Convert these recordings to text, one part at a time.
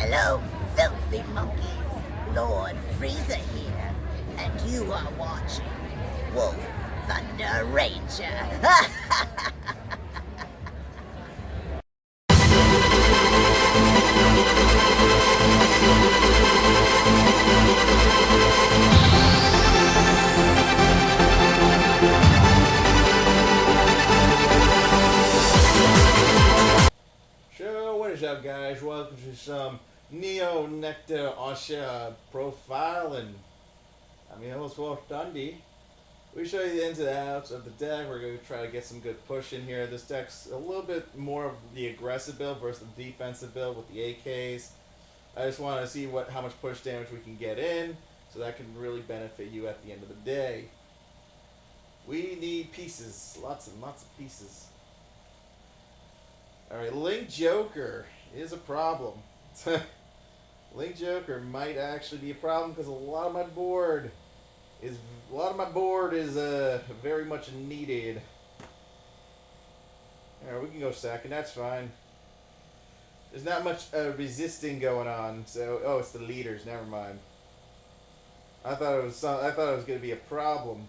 Hello, filthy monkeys. Lord Freezer here, and you are watching Wolf Thunder Ranger. So, what is up, guys? Welcome to some Neo Nectar Ahsha profiling. I'm your host, Wolf Dundee. We show you the ins and outs of the deck. We're going to try to get some good push in here. This deck's a little bit more of the aggressive build versus the defensive build with the AKs. I just want to see how much push damage we can get in, so that can really benefit you at the end of the day. We need pieces, lots and lots of pieces. Alright, Link Joker is a problem. Link Joker might actually be a problem because a lot of my board is very much needed. Alright, we can go second, that's fine. There's not much resisting going on, so it's the leaders, never mind. I thought it was gonna be a problem.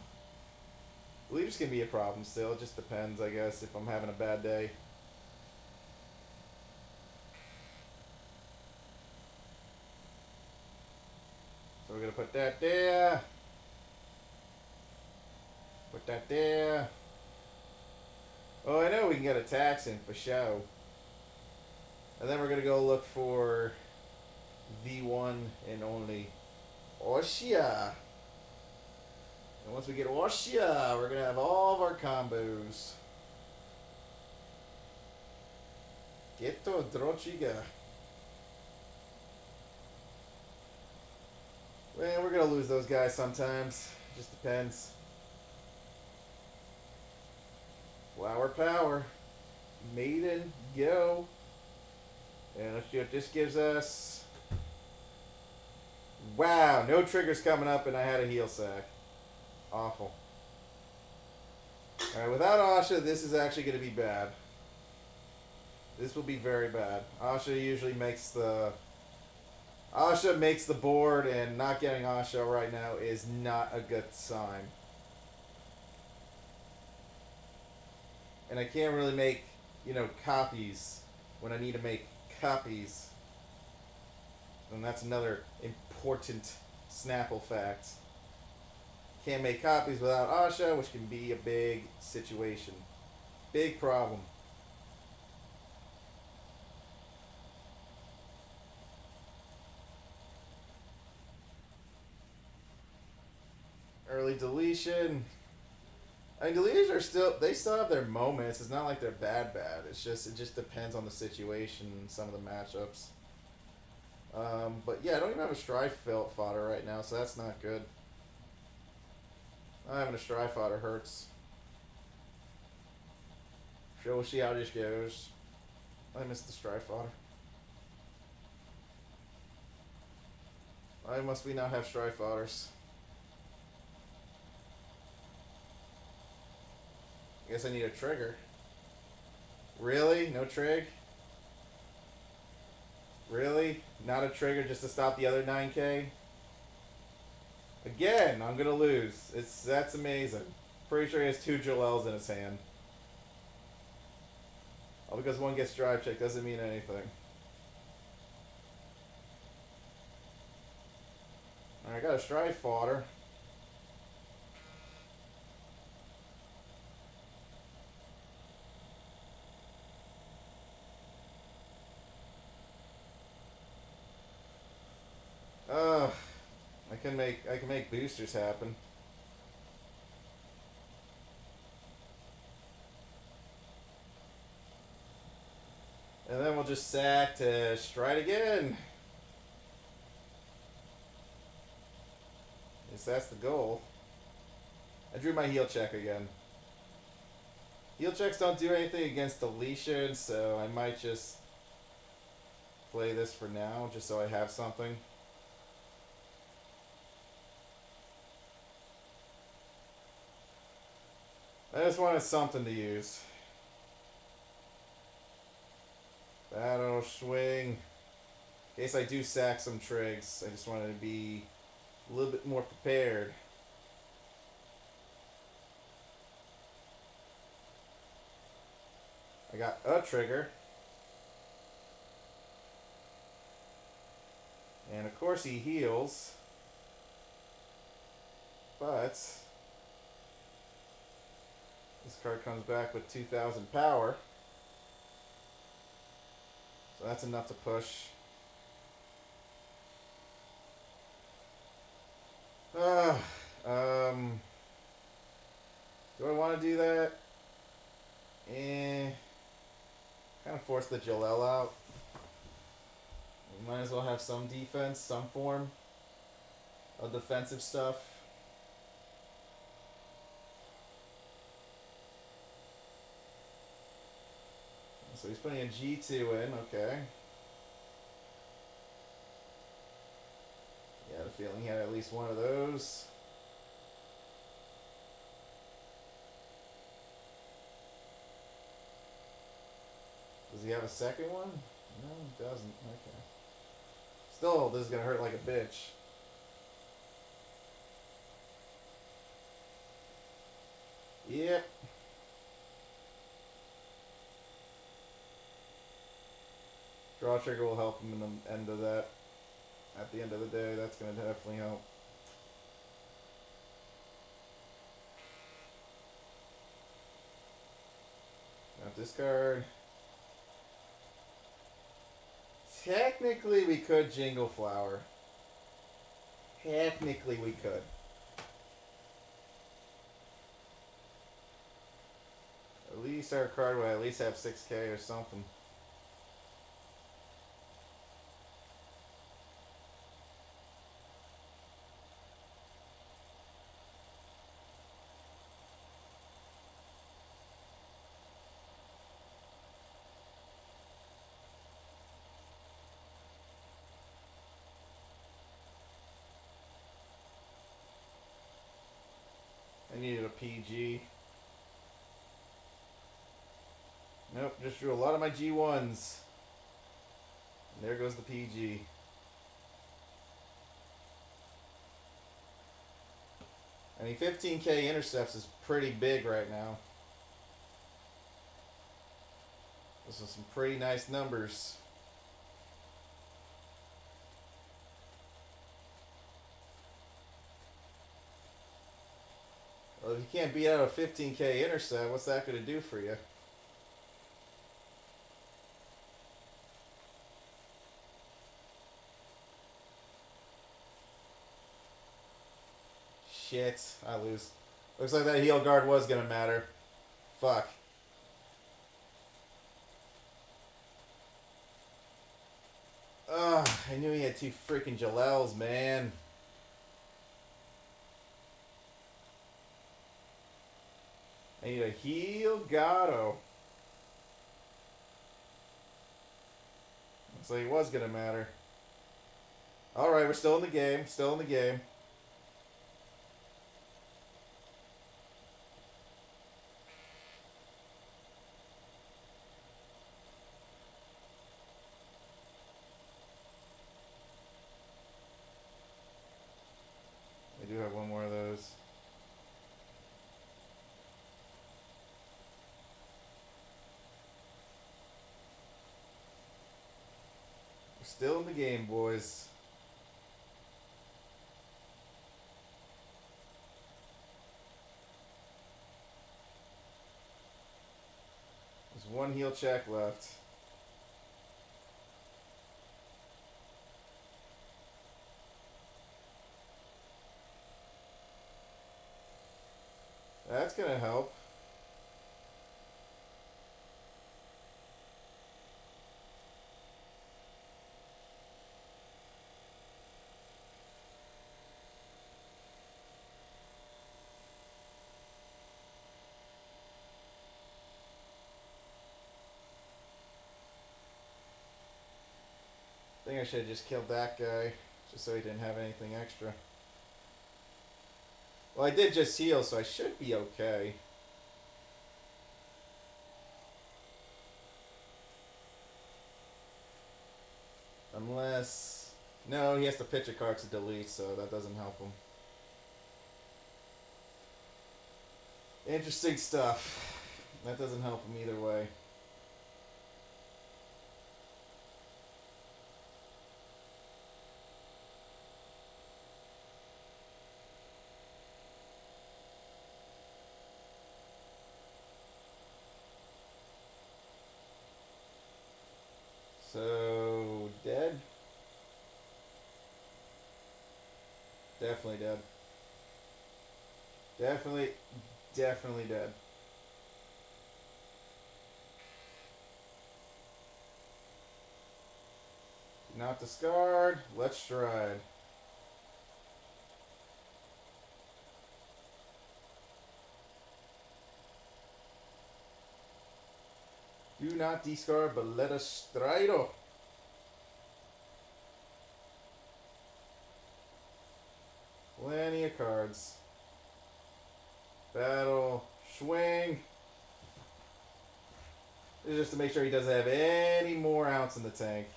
Leaders can be a problem still, it just depends, I guess, if I'm having a bad day. So we're going to put that there. Put that there. Oh, I know we can get attacks in for show. And then we're going to go look for the one and only Ahsha. And once we get Ahsha, we're going to have all of our combos. Geto Drochiga. Well, we're going to lose those guys sometimes. Just depends. Flower power. Maiden, go. And let's see what this gives us. Wow, no triggers coming up and I had a heal sack. Awful. Alright, without Ahsha, this is actually going to be bad. This will be very bad. Ahsha usually makes the board, and not getting Ahsha right now is not a good sign. And I can't really make, copies when I need to make copies. And that's another important Snapple fact. Can't make copies without Ahsha, which can be a big situation. Big problem. Early deletion. I mean, deletions are still have their moments. It's not like they're bad. It just depends on the situation and some of the matchups. But yeah, I don't even have a strife fodder right now, so that's not good. Not having a strife fodder hurts. Sure, we'll see how this goes. I missed the strife fodder. Why must we not have strife fodders? I guess I need a trigger. Really? No trig? Really? Not a trigger just to stop the other 9k? Again, I'm gonna lose. That's amazing. Pretty sure he has 2 Jalels in his hand. All because one gets drive check doesn't mean anything. Alright, I got a strife fodder. I can make boosters happen. And then we'll just sack to stride again. Yes, that's the goal. I drew my heal check again. Heal checks don't do anything against deletion, so I might just play this for now, just so I have something. I just wanted something to use. Battle swing. In case I do sack some trigs, I just wanted to be a little bit more prepared. I got a trigger. And of course he heals. But this card comes back with 2,000 power. So that's enough to push. Do I want to do that? Kind of force the Jalel out. We might as well have some defense, some form of defensive stuff. So he's putting a G2 in, okay. Yeah, I had a feeling he had at least one of those. Does he have a second one? No, he doesn't. Okay. Still, this is going to hurt like a bitch. Yep. Draw trigger will help him in the end of that. At the end of the day, that's going to definitely help. Now discard. Technically, we could Jingle Flower. Technically, we could. At least our card would at least have 6k or something. I needed a PG. Nope, just drew a lot of my G1s. And there goes the PG. I mean, 15k intercepts is pretty big right now. Those are some pretty nice numbers. Well, if you can't beat out a 15k intercept, what's that going to do for you? Shit, I lose. Looks like that heal guard was going to matter. Fuck. Ugh, I knew he had two freaking Jalels, man. I need a heal Gato. Looks like it was going to matter. Alright, we're still in the game. Still in the game. I do have one more of those. We're still in the game, boys. There's one heal check left. That's gonna help. I think I should have just killed that guy, just so he didn't have anything extra. Well, I did just heal, so I should be okay. Unless unless... No, he has to pitch a card to delete, so that doesn't help him. Interesting stuff. That doesn't help him either way. So, dead? Definitely dead. Definitely dead. Not discard. Let's stride. Do not discard, but let us stride. Plenty of cards. Battle. Swing. This is just to make sure he doesn't have any more ounce in the tank.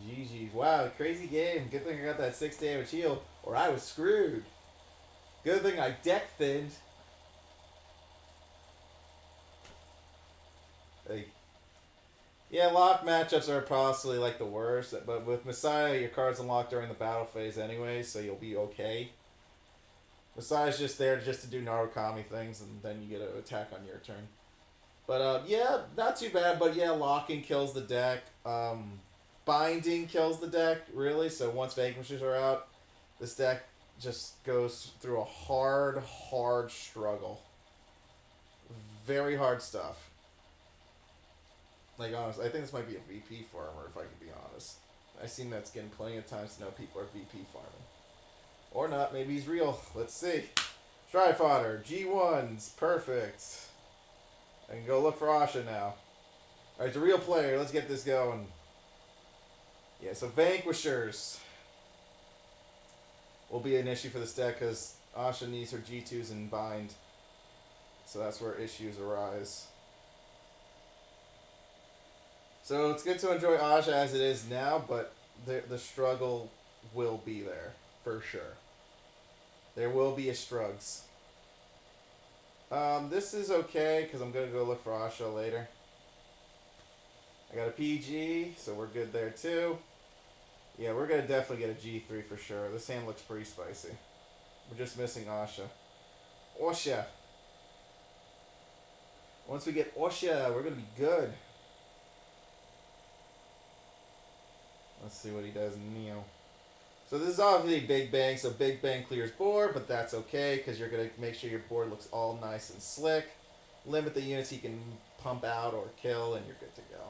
GG. Wow, crazy game. Good thing I got that 6 damage heal, or I was screwed. Good thing I deck thinned. Like, yeah, lock matchups are possibly like the worst, but with Messiah, your cards unlock during the battle phase anyway, so you'll be okay. Messiah's just there just to do Narukami things, and then you get an attack on your turn. But yeah, not too bad. But yeah, locking kills the deck. Binding kills the deck, really. So once vanquishers are out, this deck just goes through a hard struggle. Very hard stuff. Like, honestly, I think this might be a VP farmer, if I can be honest. I've seen that skin plenty of times to know people are VP farming. Or not, maybe he's real. Let's see. Stride Fodder, G1s, perfect. I can go look for Ahsha now. Alright, it's a real player. Let's get this going. Yeah, so Vanquishers will be an issue for this deck because Ahsha needs her G2s and bind. So that's where issues arise. So it's good to enjoy Ahsha as it is now, but the struggle will be there, for sure. There will be a strugs. This is okay, because I'm going to go look for Ahsha later. I got a PG, so we're good there too. Yeah, we're going to definitely get a G3 for sure. This hand looks pretty spicy. We're just missing Ahsha. Ahsha. Once we get Ahsha, we're going to be good. Let's see what he does in Neo. So this is obviously Big Bang, so Big Bang clears board, but that's okay, because you're going to make sure your board looks all nice and slick. Limit the units you can pump out or kill, and you're good to go.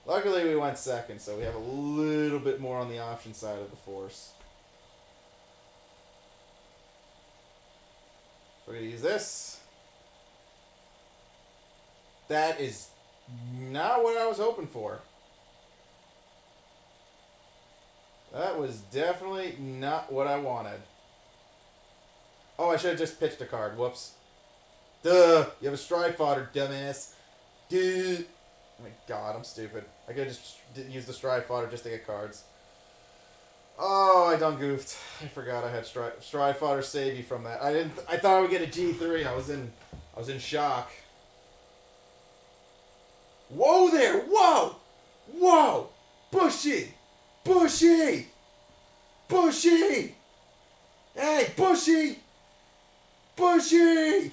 Luckily, we went second, so we have a little bit more on the option side of the force. We're going to use this. That is not what I was hoping for. That was definitely not what I wanted. Oh, I should have just pitched a card. Whoops. Duh! You have a stride fodder, dumbass. Duh! Oh my god, I'm stupid. I could have just used the stride fodder just to get cards. Oh, I done goofed. I forgot I had stride fodder save you from that. I thought I would get a G3. I was in shock. Whoa there! Whoa! Whoa! Bushy! Bushy! Bushy! Hey, Bushy! Bushy!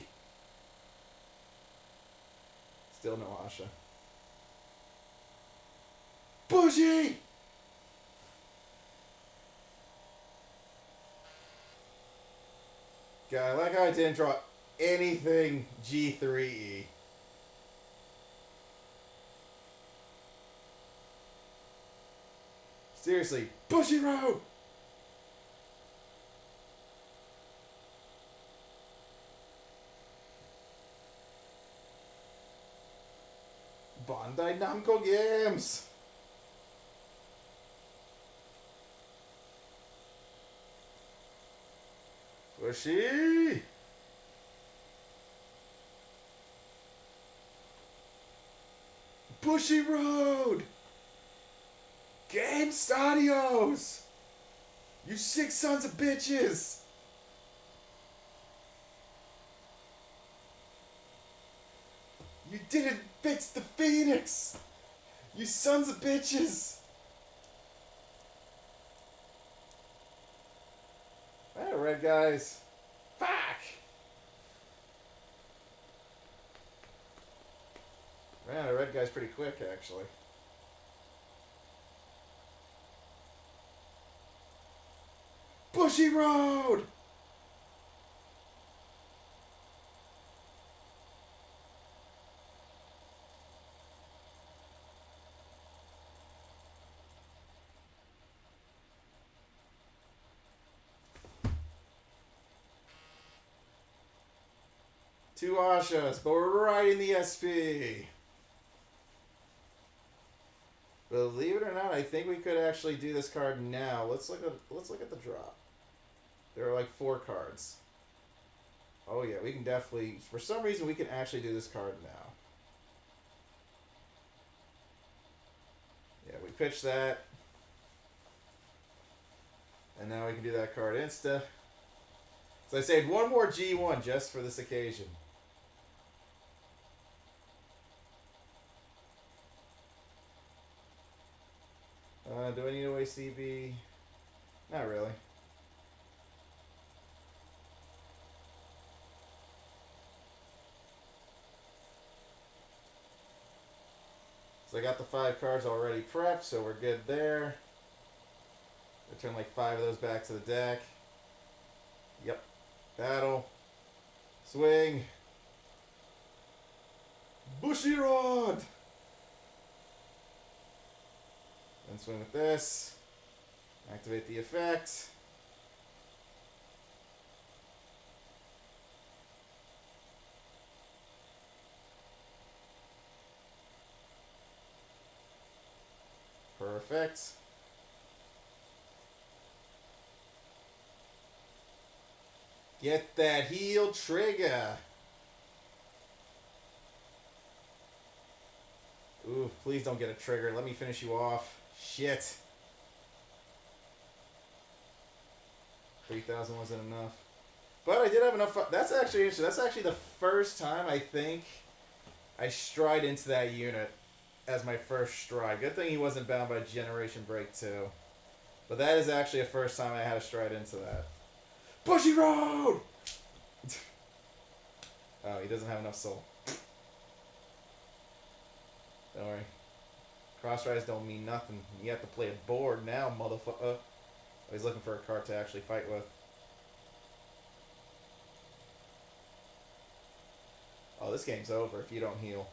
Still no Ahsha. Bushy! God, I like how I didn't draw anything G3E. Seriously, Bushy Road! Bandai Namco Games! Bushy! Bushy Road! Game Stadios! You sick sons of bitches! You didn't fix the Phoenix! You sons of bitches! Alright, red guys. Fuck! Man, the red guy's pretty quick, actually. Bushy Road! Two Ahshas, but we're right in the SP. Believe it or not, I think we could actually do this card now. Let's look at the drop. There are like 4 cards. Oh yeah, we can definitely. For some reason, we can actually do this card now. Yeah, we pitch that, and now we can do that card insta. So I saved one more G1 just for this occasion. Do I need to waste CB? Not really. So I got the 5 cards already prepped, so we're good there. Return like 5 of those back to the deck. Yep. Battle. Swing. Bushy Rod! Then swing with this. Activate the effect. Perfect. Get that heal trigger. Ooh, please don't get a trigger. Let me finish you off. Shit. 3,000 wasn't enough. But I did have enough. That's actually interesting. That's actually the first time I think I stride into that unit as my first stride. Good thing he wasn't bound by Generation Break 2. But that is actually the first time I had to stride into that. Bushy Road! Oh, he doesn't have enough soul. Don't worry. Cross rides don't mean nothing. You have to play a board now, motherfucker. Oh, he's looking for a card to actually fight with. Oh, this game's over if you don't heal.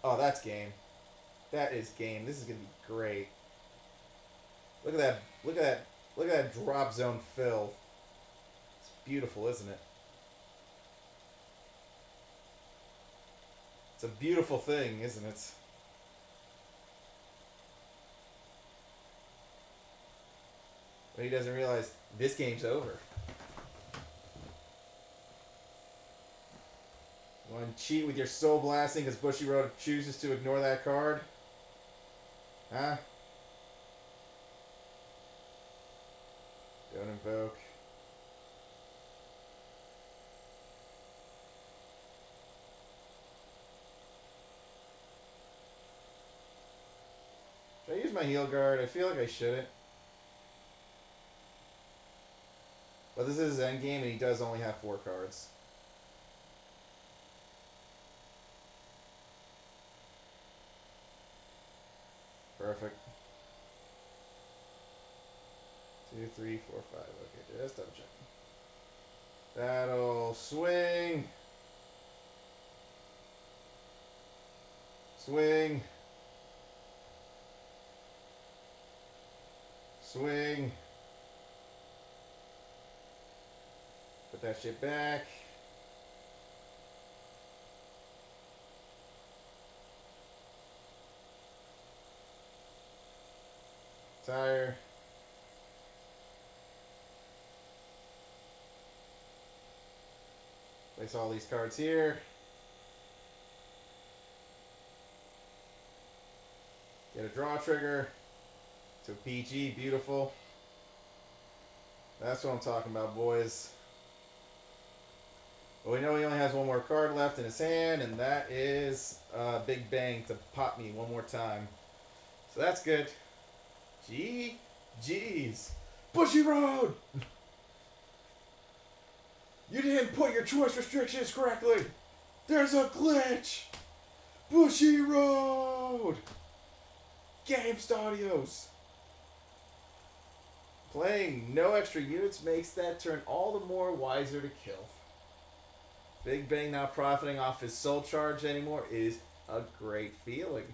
Oh, that's game. That is game. This is gonna be great. Look at that. Look at that. Look at that drop zone fill. It's beautiful, isn't it? It's a beautiful thing, isn't it? But he doesn't realize this game's over. You want to cheat with your soul blasting because Bushy Road chooses to ignore that card? Huh? Don't invoke. Should I use my heal guard? I feel like I shouldn't. But this is his endgame and he does only have 4 cards. Perfect. 2, 3, 4, 5. Okay, just double check. Battle. Swing. Swing. Swing. Put that shit back. Tire. Place all these cards here. Get a draw trigger to a PG. Beautiful. That's what I'm talking about, boys. But we know he only has one more card left in his hand, and that is Big Bang to pop me one more time. So that's good. GG's. Bushy Road! You didn't put your choice restrictions correctly. There's a glitch. Bushy Road. Game Stadios. Playing no extra units makes that turn all the more wiser to kill. Big Bang not profiting off his soul charge anymore is a great feeling.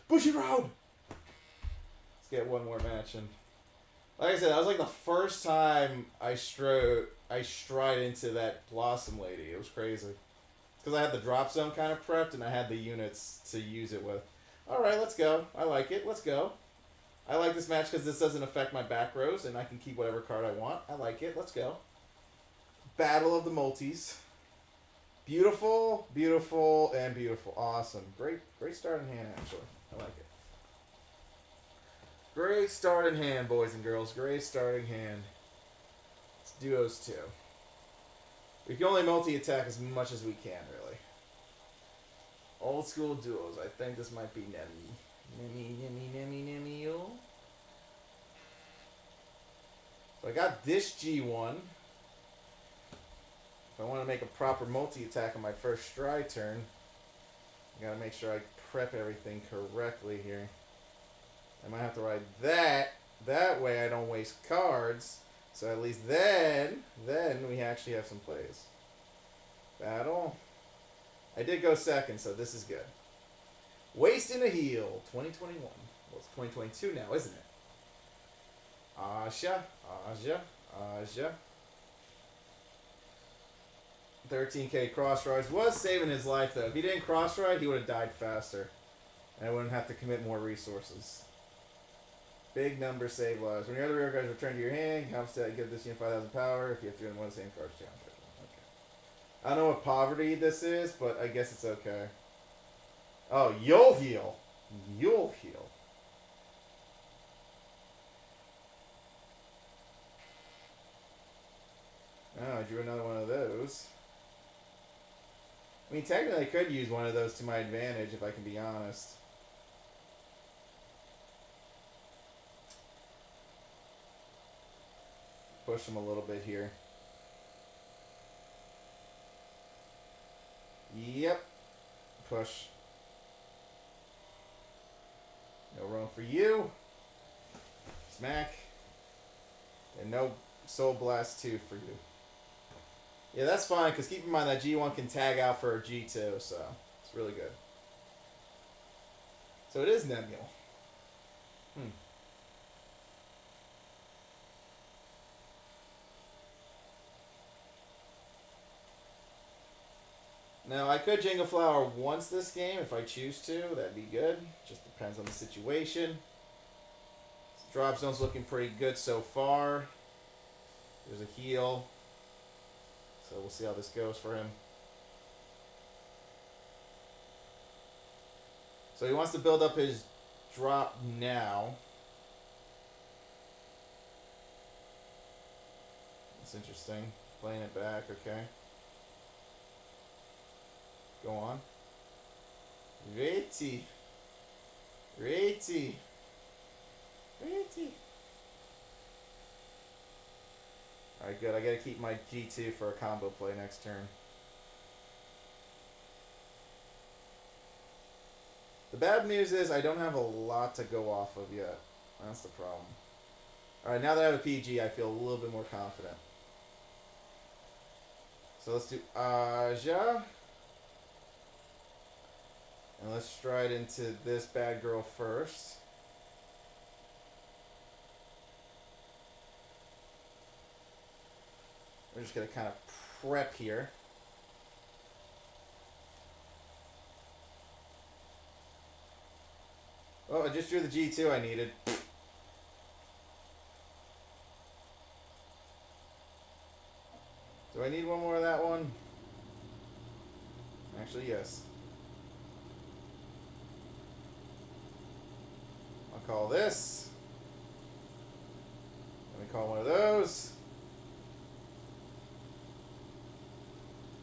Bushy Road. Let's get one more match in. Like I said, that was like the first time I stride into that Blossom Lady. It was crazy. Because I had the drop zone kind of prepped and I had the units to use it with. Alright, let's go. I like it. Let's go. I like this match because this doesn't affect my back rows and I can keep whatever card I want. I like it. Let's go. Battle of the Multis. Beautiful, beautiful, and beautiful. Awesome. Great start in hand, actually. I like it. Great start in hand, boys and girls. Great starting hand. It's duos too. We can only multi-attack as much as we can, really. Old school duos. I think this might be Nemi, yo. So I got this G1. If I want to make a proper multi-attack on my first stride turn, I gotta make sure I prep everything correctly here. I might have to ride that. That way I don't waste cards. So at least then we actually have some plays. Battle. I did go second, so this is good. Wasting a heal. 2021. Well, it's 2022 now, isn't it? Ahsha. 13k cross rides. Was saving his life, though. If he didn't cross ride, he would have died faster. And I wouldn't have to commit more resources. Big number save lives. When your other rear guys return to your hand, you have to give this unit 5,000 power. If you have to win one of the same cards, challenge. Okay. I don't know what poverty this is, but I guess it's okay. Oh, you'll heal. You'll heal. Oh, I drew another one of those. I mean, technically I could use one of those to my advantage, if I can be honest. Push them a little bit here. Yep. Push. No room for you. Smack. And no Soul Blast 2 for you. Yeah, that's fine, because keep in mind that G1 can tag out for a G2, so it's really good. So it is Nebula. Now, I could Jingle Flower once this game if I choose to. That'd be good. Just depends on the situation. Drop zone's looking pretty good so far. There's a heal. So we'll see how this goes for him. So he wants to build up his drop now. That's interesting. Playing it back, okay. Go on. Ready. Ready. Ready. Alright, good. I gotta keep my G2 for a combo play next turn. The bad news is I don't have a lot to go off of yet. That's the problem. Alright, now that I have a PG, I feel a little bit more confident. So let's do Ahsha. And let's stride into this bad girl first. We're just going to kind of prep here. Oh, I just drew the G2 I needed. Do I need one more of that one? Actually, yes. call this. Then we call one of those.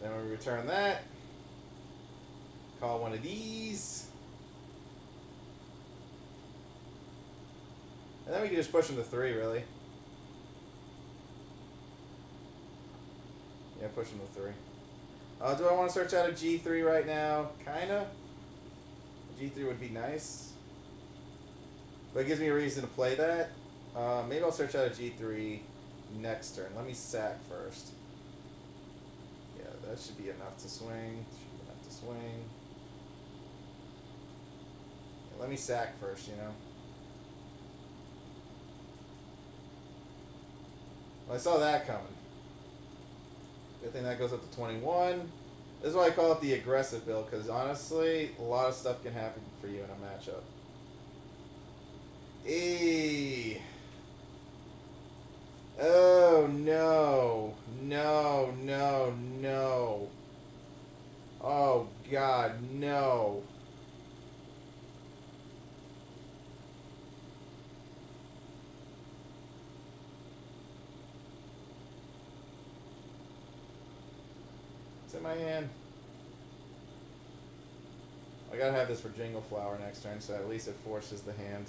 Then we return that. Call one of these. And then we can just push them to 3, really. Yeah, push them to 3. Do I want to search out a G3 right now? Kinda. G3 would be nice. But it gives me a reason to play that. Maybe I'll search out a G3 next turn. Let me sack first. Yeah, that should be enough to swing. Should be enough to swing. Yeah, let me sack first, you know. Well, I saw that coming. Good thing that goes up to 21. This is why I call it the aggressive build, because honestly, a lot of stuff can happen for you in a matchup. Eee. Oh, no. No, no, no. Oh, God, no. It's in my hand. I gotta have this for Jingle Flower next turn, so at least it forces the hand.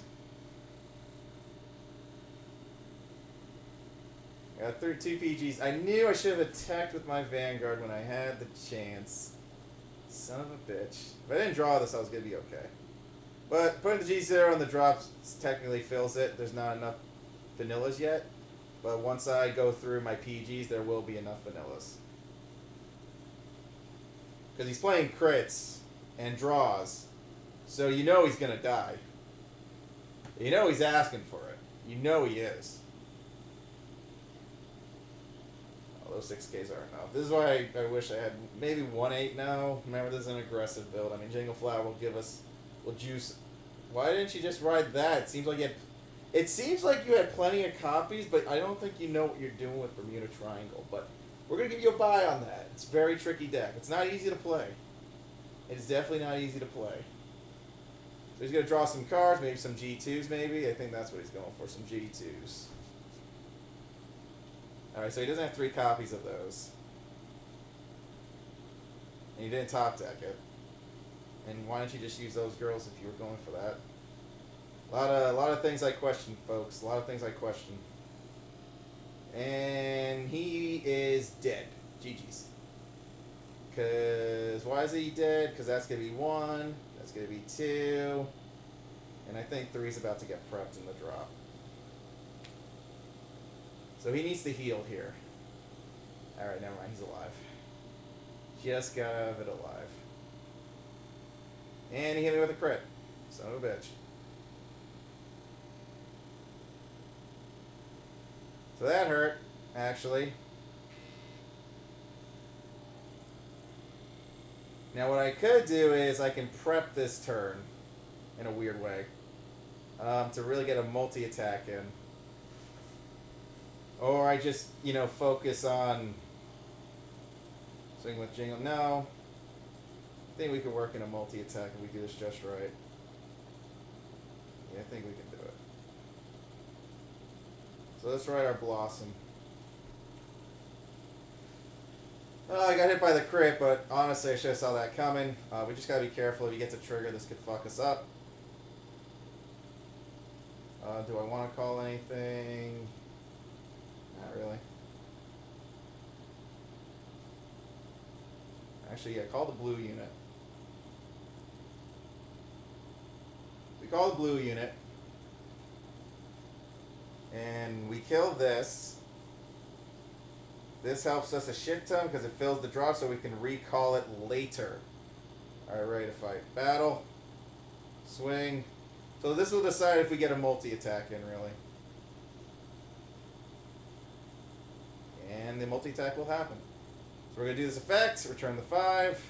I got 2 PGs. I knew I should have attacked with my Vanguard when I had the chance. Son of a bitch. If I didn't draw this, I was gonna be okay. But putting the G0 on the drops technically fills it. There's not enough vanillas yet. But once I go through my PGs, there will be enough vanillas. Because he's playing crits and draws. So you know he's going to die. You know he's asking for it. You know he is. Oh, those 6Ks aren't enough. This is why I wish I had maybe 1-8 now. Remember, this is an aggressive build. I mean, Jingle Flower will give us... will juice... Why didn't you just ride that? It seems like you had plenty of copies, but I don't think you know what you're doing with Bermuda Triangle. But we're going to give you a buy on that. It's a very tricky deck. It's not easy to play. It's definitely not easy to play. So he's going to draw some cards, maybe some G2s maybe. I think that's what he's going for, some G2s. Alright, so he doesn't have 3 copies of those. And he didn't top deck it. And why don't you just use those girls if you were going for that? A lot of things I question, folks. A lot of things I question. And he is dead. GG's. Because, why is he dead? Because that's going to be 1. That's going to be 2. And I think 3's about to get prepped in the drop. So he needs to heal here. Alright, never mind. He's alive. Just got out of it alive. And he hit me with a crit. Son of a bitch. So that hurt, actually. Now what I could do is I can prep this turn in a weird way to really get a multi-attack in. Or I just, you know, focus on swing with Jingle. No. I think we could work in a multi-attack if we do this just right. Yeah, I think we can do it. So let's ride our Blossom. Oh, I got hit by the crit, but honestly I should have saw that coming. We just gotta be careful. If he gets a trigger, this could fuck us up. Do I want to call anything? Not really. Actually, yeah, call the blue unit. We call the blue unit. And we kill this. This helps us a shit ton because it fills the drop so we can recall it later. Alright, ready to fight. Battle. Swing. So this will decide if we get a multi-attack in, really. And the multi-attack will happen. So we're going to do this effect. Return the 5.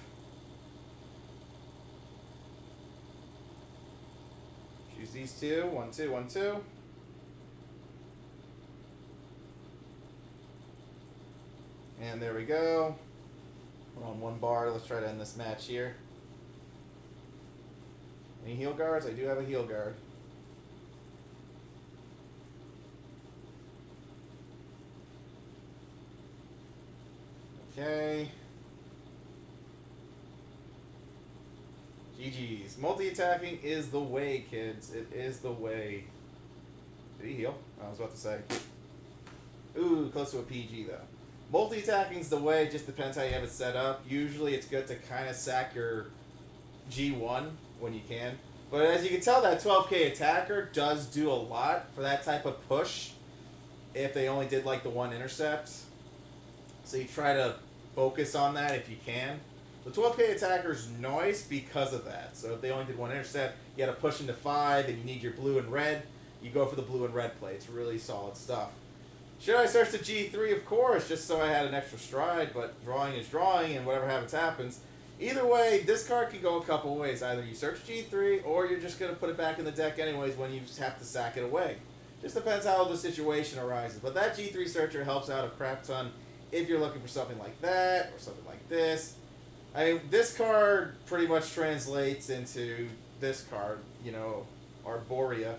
Choose these 2. 1, 2, 1, 2. And there we go. We're on 1 bar. Let's try to end this match here. Any heal guards? I do have a heal guard. Okay. GG's. Multi-attacking is the way, kids. It is the way. Did he heal? I was about to say. Ooh, close to a PG, though. Multi-attacking's the way. It just depends how you have it set up. Usually it's good to kind of sack your G1 when you can. But as you can tell, that 12k attacker does do a lot for that type of push if they only did like the one intercept. So you try to focus on that if you can. The 12k attacker is nice because of that. So if they only did one intercept, you had to push into 5 and you need your blue and red. You go for the blue and red play. It's really solid stuff. Should I search the G3? Of course, just so I had an extra stride, but drawing is drawing and whatever happens. Either way, this card can go a couple ways. Either you search G3 or you're just going to put it back in the deck anyways when you just have to sack it away. Just depends how the situation arises. But that G3 searcher helps out a crap ton if you're looking for something like that or something like this. I mean, this card pretty much translates into this card, you know, Arborea.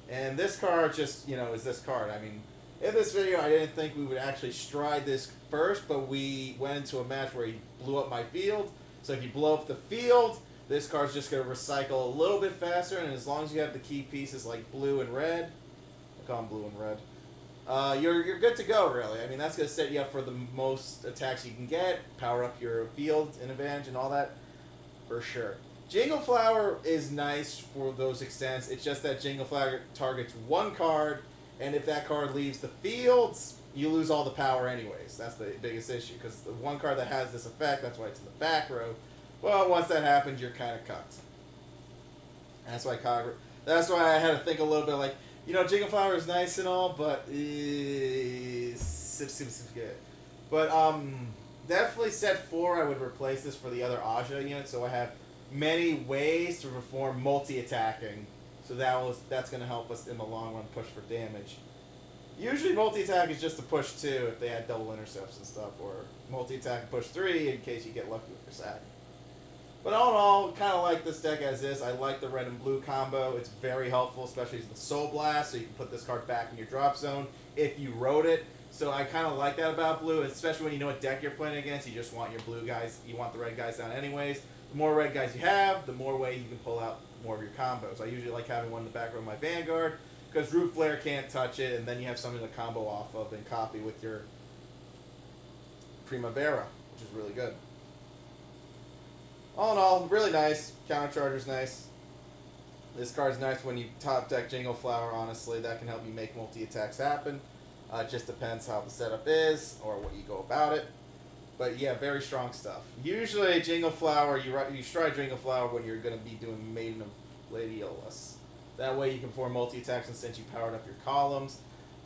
And this card just, you know, is this card. I mean, in this video, I didn't think we would actually stride this first, but we went into a match where he blew up my field. So if you blow up the field, this card's just going to recycle a little bit faster, and as long as you have the key pieces like blue and red, I call them blue and red, you're good to go, really. I mean, that's going to set you up for the most attacks you can get, power up your field in advantage and all that, for sure. Jingle Flower is nice for those extents. It's just that Jingle Flower targets one card, and if that card leaves the field, you lose all the power anyways. That's the biggest issue, because the one card that has this effect, that's why it's in the back row. Well, once that happens, you're kind of cooked. That's why I had to think a little bit like, you know, Jingle Flower is nice and all, but but definitely set 4. I would replace this for the other Ahsha unit, so I have many ways to perform multi-attacking. So that's going to help us in the long run push for damage. Usually multi-attack is just to push 2 if they had double intercepts and stuff, or multi-attack push 3 in case you get lucky with your sack. But all in all, kind of like this deck as is. I like the red and blue combo. It's very helpful, especially with Soul Blast, so you can put this card back in your drop zone if you wrote it. So I kind of like that about blue, especially when you know what deck you're playing against. You just want your blue guys, you want the red guys down anyways. The more red guys you have, the more way you can pull out more of your combos. I usually like having one in the back row of my Vanguard, because Root Flare can't touch it, and then you have something to combo off of and copy with your Primavera, which is really good. All in all, really nice. Counter Charger's nice. This card's nice when you top deck Jingle Flower, honestly. That can help you make multi-attacks happen. It just depends how the setup is or what you go about it. But yeah, very strong stuff. Usually Jingle Flower, you stride Jingle Flower when you're going to be doing Maiden of Gladiolus. That way you can perform multi-attacks, and since you powered up your columns,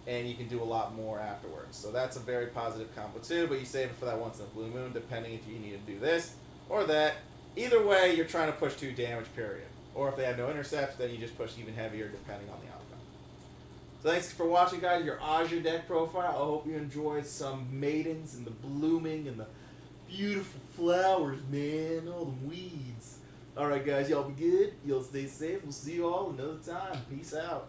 and you can do a lot more afterwards. So that's a very positive combo too, but you save it for that once in a blue moon, depending if you need to do this or that. Either way, you're trying to push 2 damage, period. Or if they have no intercepts, then you just push even heavier depending on the outcome. So thanks for watching, guys, your Ahsha deck profile. I hope you enjoyed some maidens and the blooming and the beautiful flowers, man. All the weeds. Alright, guys, y'all be good. Y'all stay safe. We'll see you all another time. Peace out.